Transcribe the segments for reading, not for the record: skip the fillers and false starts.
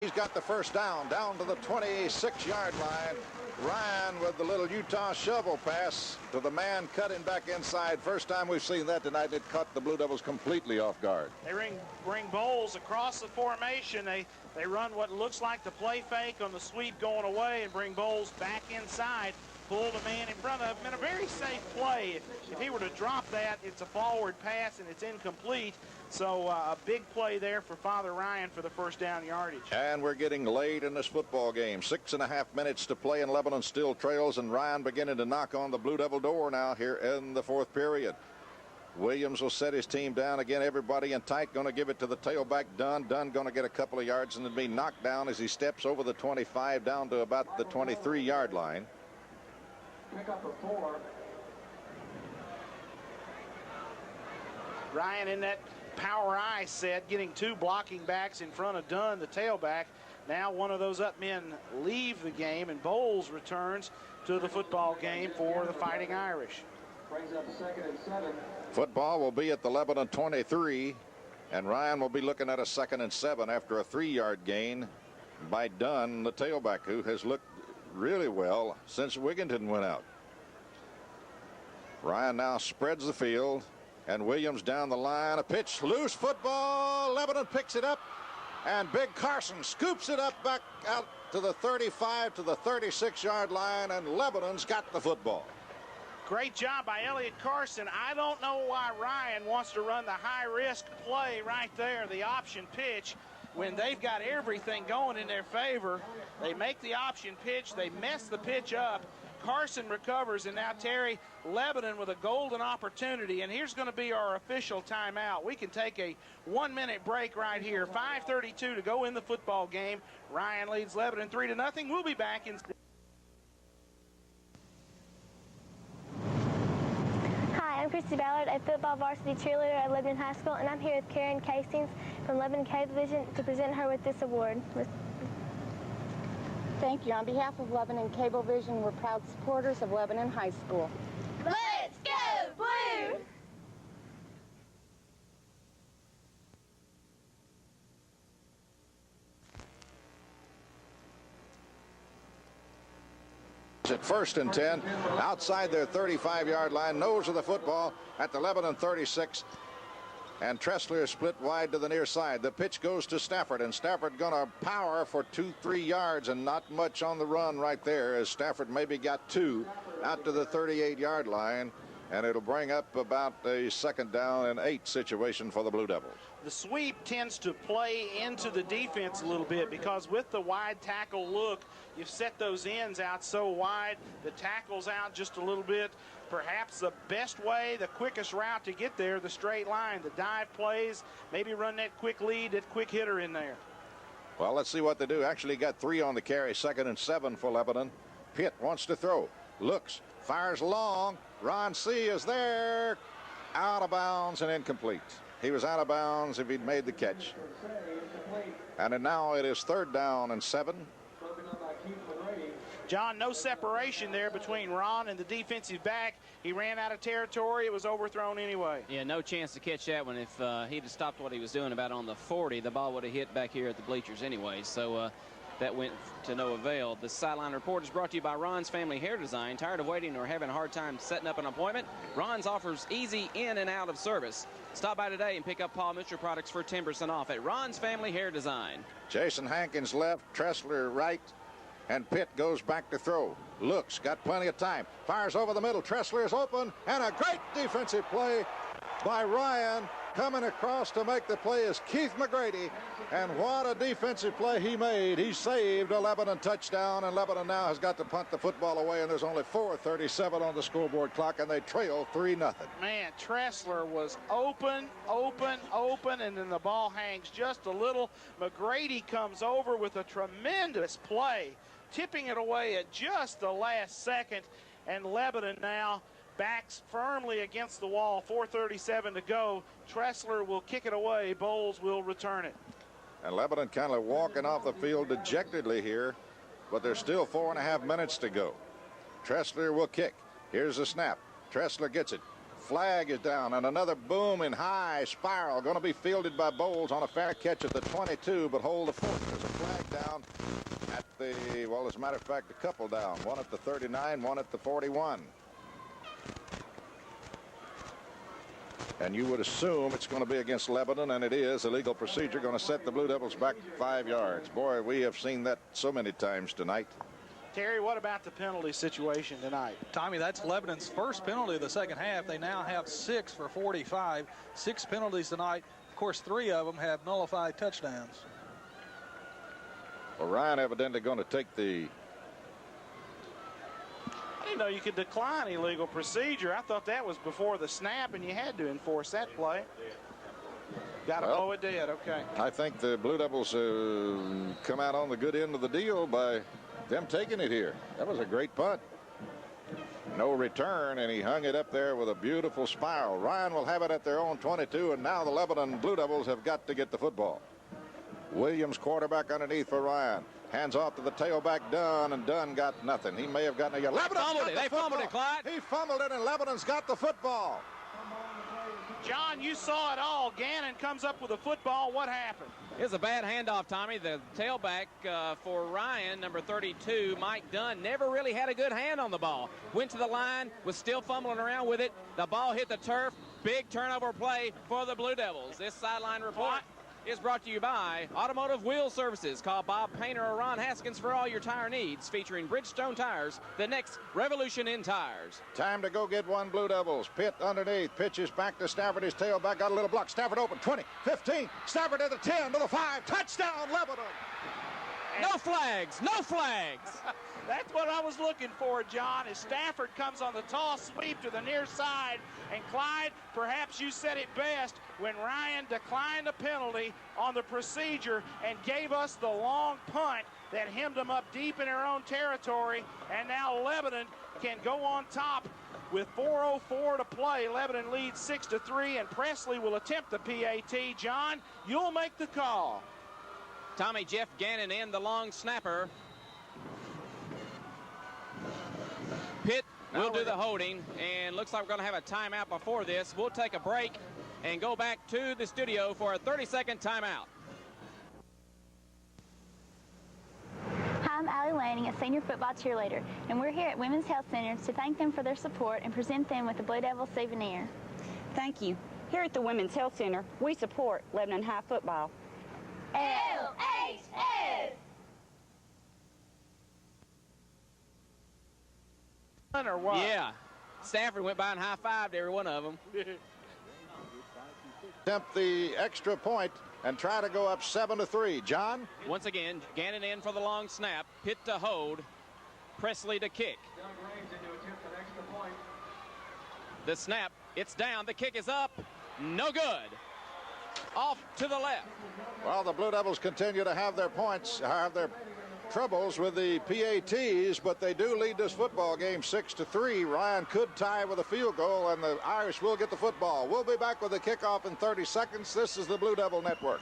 He's got the first down to the 26-yard line. Ryan with the little Utah shovel pass to the man cutting back inside. First time we've seen that tonight. It caught the Blue Devils completely off guard. They bring Bowles across the formation. They run what looks like the play fake on the sweep going away and bring Bowles back inside. Pull the man in front of him in a very safe play. If he were to drop that, it's a forward pass and it's incomplete. So a big play there for FatherRyan for the first down yardage. And we're getting late in this football game. 6.5 minutes to play, and Lebanon still trails, and Ryan beginning to knock on the Blue Devil door now here in the fourth period. Williams will set his team down again. Everybody in tight, going to give it to the tailback, Dunn. Dunn going to get a couple of yards and then be knocked down as he steps over the 25 down to about the 23-yard line. Pick up a 4. Ryan in that power I set, getting two blocking backs in front of Dunn, the tailback. Now one of those up men leave the game, and Bowles returns to the football game for the Fighting Irish. Brings up 2nd and 7. Football will be at the Lebanon 23, and Ryan will be looking at a 2nd and 7 after a 3-yard gain by Dunn, the tailback, who has looked really well since Wigginton went out. Ryan now spreads the field, and Williams down the line. A pitch, loose football. Lebanon picks it up, and Big Carson scoops it up back out to the 35 to the 36-yard line, and Lebanon's got the football. Great job by Elliott Carson. I don't know why Ryan wants to run the high-risk play right there, the option pitch, when they've got everything going in their favor. They make the option pitch. They mess the pitch up. Carson recovers, and now Terry, Lebanon with a golden opportunity. And here's going to be our official timeout. We can take a 1-minute break right here. 5:32 to go in the football game. Ryan leads Lebanon 3-0. We'll be back in. Hi, I'm Christy Ballard, a football varsity cheerleader at Lebanon High School, and I'm here with Karen Castings from Lebanon Cablevision to present her with this award. Thank you. On behalf of Lebanon Cablevision, we're proud supporters of Lebanon High School. Let's go Blue! At 1st and 10, outside their 35-yard line, nose of the football at the Lebanon 36. And Tressler is split wide to the near side. The pitch goes to Stafford, and Stafford going to power for 2-3 yards, and not much on the run right there, as Stafford maybe got 2 out to the 38-yard line, and it'll bring up about a 2nd down and 8 situation for the Blue Devils. The sweep tends to play into the defense a little bit, because with the wide tackle look, you've set those ends out so wide, the tackle's out just a little bit. Perhaps the best way, the quickest route to get there, the straight line, the dive plays, maybe run that quick lead, that quick hitter in there. Well, let's see what they do. Actually got 3 on the carry, 2nd and 7 for Lebanon. Pitt wants to throw, looks, fires long. Ron C. is there, out of bounds and incomplete. He was out of bounds if he'd made the catch. And now it is 3rd down and 7. John, no separation there between Ron and the defensive back. He ran out of territory. It was overthrown anyway. Yeah, no chance to catch that one. If he'd have stopped what he was doing about on the 40, the ball would have hit back here at the bleachers anyway. So that went to no avail. The sideline report is brought to you by Ron's Family Hair Design. Tired of waiting or having a hard time setting up an appointment? Ron's offers easy in and out of service. Stop by today and pick up Paul Mitchell products for 10% off at Ron's Family Hair Design. Jason Hankins left, Tressler right, and Pitt goes back to throw. Looks, got plenty of time, fires over the middle. Tressler is open, and a great defensive play by Ryan. Coming across to make the play is Keith McGrady, and what a defensive play he made. He saved a Lebanon touchdown, and Lebanon now has got to punt the football away, and there's only 4:37 on the scoreboard clock, and they trail 3-0. Man, Tressler was open, and then the ball hangs just a little. McGrady comes over with a tremendous play, tipping it away at just the last second, and Lebanon now backs firmly against the wall. 4:37 to go. Tressler will kick it away. Bowles will return it. And Lebanon kind of walking off the field dejectedly here, but there's still 4.5 minutes to go. Tressler will kick. Here's the snap. Tressler gets it. Flag is down, and another booming high spiral going to be fielded by Bowles on a fair catch at the 22, but hold the fort. There's a flag down. football. As a matter of fact, a couple down, one at the 39, one at the 41. And you would assume it's going to be against Lebanon, and it is. Illegal procedure going to set the Blue Devils back 5 yards. Boy, we have seen that so many times tonight. Terry, what about the penalty situation tonight? Tommy, that's Lebanon's first penalty of the second half. They now have 6 for 45. 6 penalties tonight. Of course, 3 of them have nullified touchdowns. Well, Ryan evidently going to take the... I didn't know you could decline illegal procedure. I thought that was before the snap, and you had to enforce that play. Got to blow it dead, okay. I think the Blue Devils come out on the good end of the deal by them taking it here. That was a great punt. No return, and he hung it up there with a beautiful spiral. Ryan will have it at their own 22, and now the Lebanon Blue Devils have got to get the football. Williams, quarterback underneath for Ryan. Hands off to the tailback, Dunn, and Dunn got nothing. He may have gotten a yard. They fumbled it, Clyde. He fumbled it, and Lebanon's got the football. John, you saw it all. Gannon comes up with a football. What happened? It was a bad handoff, Tommy. The tailback for Ryan, number 32, Mike Dunn, never really had a good hand on the ball. Went to the line, was still fumbling around with it. The ball hit the turf. Big turnover play for the Blue Devils. This sideline report is brought to you by Automotive Wheel Services. Call Bob Painter or Ron Haskins for all your tire needs, featuring Bridgestone tires, the next revolution in tires. Time to go get one, Blue Devils. Pitt underneath, pitches back to Stafford. His tailback got a little block. Stafford open, 20, 15. Stafford to the 10, to the 5. Touchdown, Lebanon. No flags, no flags. That's what I was looking for, John, as Stafford comes on the toss sweep to the near side. And Clyde, perhaps you said it best when Ryan declined the penalty on the procedure and gave us the long punt that hemmed them up deep in their own territory. And now Lebanon can go on top with 4:04 to play. Lebanon leads 6-3, and Presley will attempt the PAT. John, you'll make the call. Tommy, Jeff Gannon in the long snapper. Pitt will do the holding, and looks like we're going to have a timeout before this. We'll take a break and go back to the studio for a 30-second timeout. Hi, I'm Allie Lanning, a senior football cheerleader, and we're here at Women's Health Center to thank them for their support and present them with the Blue Devil souvenir. Thank you. Here at the Women's Health Center, we support Lebanon High football. LHS! Or what? Yeah. Stafford went by and high-fived every one of them. Attempt the extra point and try to go up 7-3. John? Once again, Gannon in for the long snap. Pitt to hold. Presley to kick. The snap, it's down. The kick is up. No good. Off to the left. Well, the Blue Devils continue to have their points, have their troubles with the PATs, but they do lead this football game 6-3. Ryan could tie with a field goal, and the Irish will get the football. We'll be back with the kickoff in 30 seconds. This is the Blue Devil Network.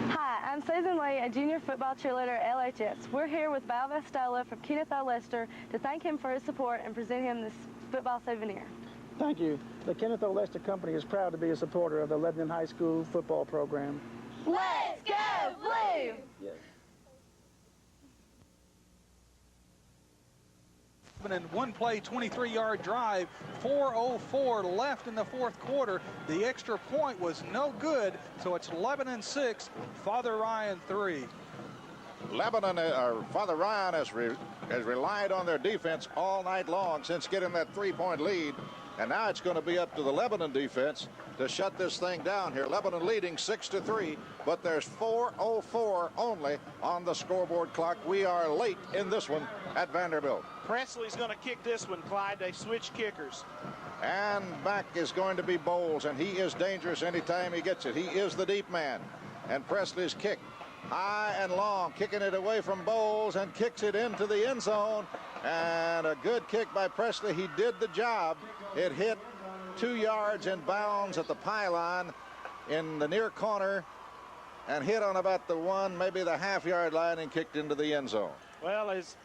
Hi, I'm Susan Lee, a junior football cheerleader at LHS. We're here with Val Vestella from Kenneth O. Lester to thank him for his support and present him this football souvenir. Thank you. The Kenneth O. Lester Company is proud to be a supporter of the Lebanon High School football program. Let's go Blue! Yes. In one play, 23-yard drive, 4:04 left in the fourth quarter. The extra point was no good, so it's Lebanon 6, FatherRyan 3. Lebanon, FatherRyan has relied on their defense all night long since getting that 3-point lead. And now it's going to be up to the Lebanon defense to shut this thing down here. Lebanon leading 6-3, but there's 4:04 only on the scoreboard clock. We are late in this one at Vanderbilt. Presley's going to kick this one, Clyde. They switch kickers. And back is going to be Bowles, and he is dangerous anytime he gets it. He is the deep man. And Presley's kick, high and long, kicking it away from Bowles and kicks it into the end zone. And a good kick by Presley. He did the job. It hit 2 yards in bounds at the pylon in the near corner and hit on about the 1, maybe the half-yard line and kicked into the end zone. Well, as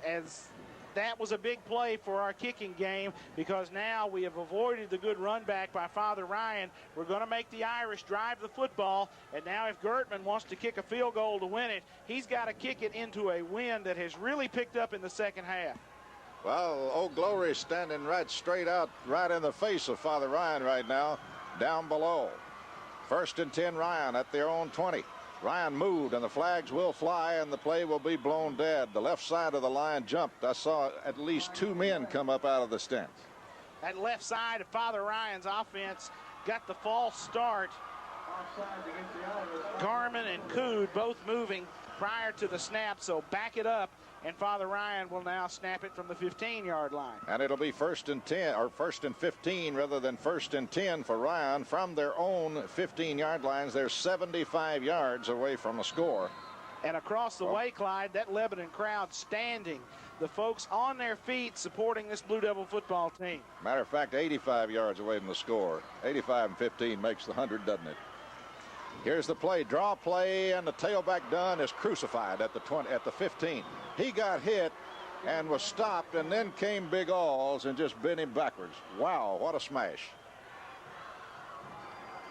that was a big play for our kicking game, because now we have avoided the good run back by Father Ryan. We're going to make the Irish drive the football, and now if Gertman wants to kick a field goal to win it, he's got to kick it into a wind that has really picked up in the second half. Well, Old Glory standing right straight out, right in the face of Father Ryan right now, down below. 1st and 10, Ryan at their own 20. Ryan moved, and the flags will fly, and the play will be blown dead. The left side of the line jumped. I saw at least 2 men come up out of the stands. That left side of Father Ryan's offense got the false start. Garman and Cood both moving prior to the snap, so back it up, and Father Ryan will now snap it from the 15-yard line. And it'll be 1st and 10, or 1st and 15 rather than 1st and 10 for Ryan from their own 15-yard lines. They're 75 yards away from a score. And across the way, Clyde, that Lebanon crowd standing, the folks on their feet supporting this Blue Devil football team. Matter of fact, 85 yards away from the score. 85 and 15 makes the 100, doesn't it? Here's the play, draw play, and the tailback Dunn is crucified at the 20, at the 15. He got hit and was stopped, and then came Big Alls and just bent him backwards. Wow, what a smash.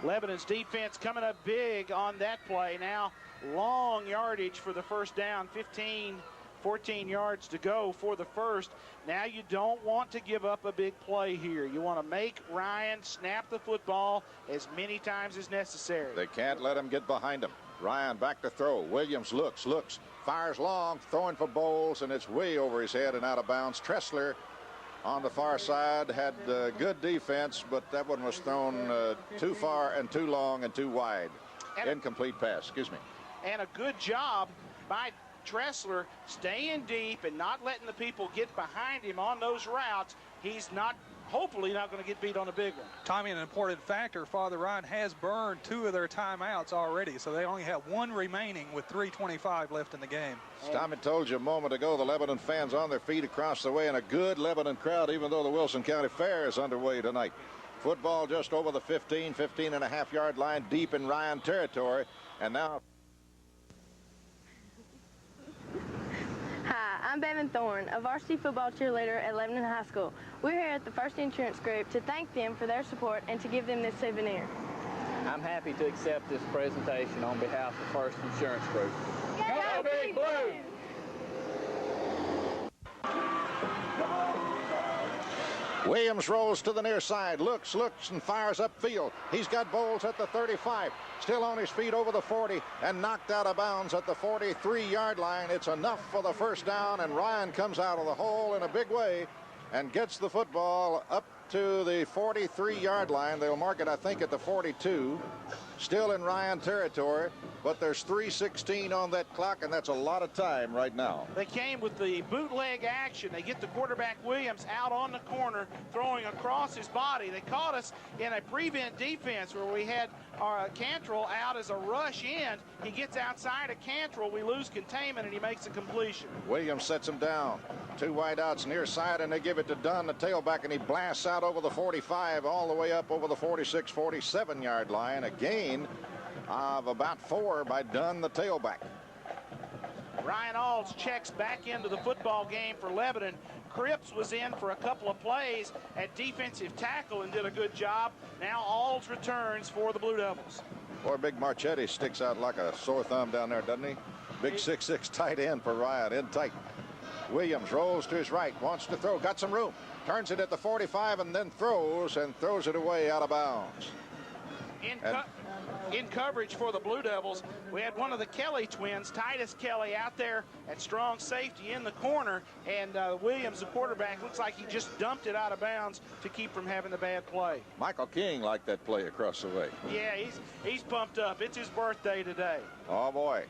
Lebanon's defense coming up big on that play. Now long yardage for the first down, 14 yards to go for the first. Now you don't want to give up a big play here. You want to make Ryan snap the football as many times as necessary. They can't let him get behind him. Ryan back to throw. Williams looks, fires long, throwing for Bowles, and it's way over his head and out of bounds. Tressler on the far side had good defense, but that one was thrown too far and too long and too wide. And incomplete pass, excuse me. And a good job by Tressler staying deep and not letting the people get behind him on those routes. He's hopefully not going to get beat on a big one. Tommy, an important factor, Father Ryan has burned 2 of their timeouts already, so they only have 1 remaining with 3:25 left in the game. As Tommy told you a moment ago, the Lebanon fans on their feet across the way, and a good Lebanon crowd, even though the Wilson County Fair is underway tonight. Football just over the 15 and a half yard line, deep in Ryan territory, and now... Hi, I'm Bevan Thorne, a varsity football cheerleader at Lebanon High School. We're here at the First Insurance Group to thank them for their support and to give them this souvenir. I'm happy to accept this presentation on behalf of First Insurance Group. Go Big Blue! Williams rolls to the near side, looks, and fires upfield. He's got Bowles at the 35, still on his feet over the 40, and knocked out of bounds at the 43-yard line. It's enough for the first down, and Ryan comes out of the hole in a big way and gets the football up to the 43-yard line. They'll mark it, I think, at the 42. Still in Ryan territory, but there's 3:16 on that clock, and that's a lot of time right now. They came with the bootleg action. They get the quarterback Williams out on the corner, throwing across his body. They caught us in a prevent defense where we had our Cantrell out as a rush end. He gets outside of Cantrell. We lose containment, and he makes a completion. Williams sets him down. 2 wideouts near side, and they give it to Dunn, the tailback, and he blasts out over the 45, all the way up over the 46, 47-yard line. A gain of about 4 by Dunn, the tailback. Ryan Alls checks back into the football game for Lebanon. Cripps was in for a couple of plays at defensive tackle and did a good job. Now Alls returns for the Blue Devils. Boy, Big Marchetti sticks out like a sore thumb down there, doesn't he? Big 6'6" tight end for Ryan, in tight. Williams rolls to his right, wants to throw, got some room. Turns it at the 45 and then throws it away out of bounds. In coverage for the Blue Devils, we had one of the Kelly twins, Titus Kelly, out there at strong safety in the corner, and Williams, the quarterback, looks like he just dumped it out of bounds to keep from having the bad play. Michael King liked that play across the way. Yeah, he's pumped up. It's his birthday today. Oh, boy.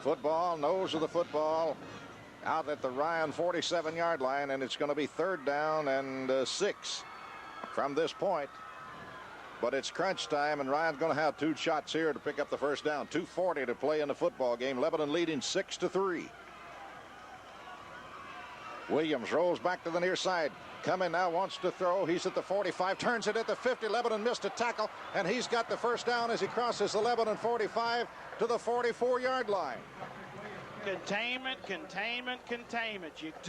Football, nose of the football, out at the Ryan 47-yard line, and it's going to be 3rd down and 6 from this point. But it's crunch time, and Ryan's going to have 2 shots here to pick up the first down. 2:40 to play in the football game. Lebanon leading 6-3. Williams rolls back to the near side. Coming now, wants to throw. He's at the 45, turns it at the 50. Lebanon missed a tackle, and he's got the first down as he crosses the Lebanon 45 to the 44-yard line. Containment. You do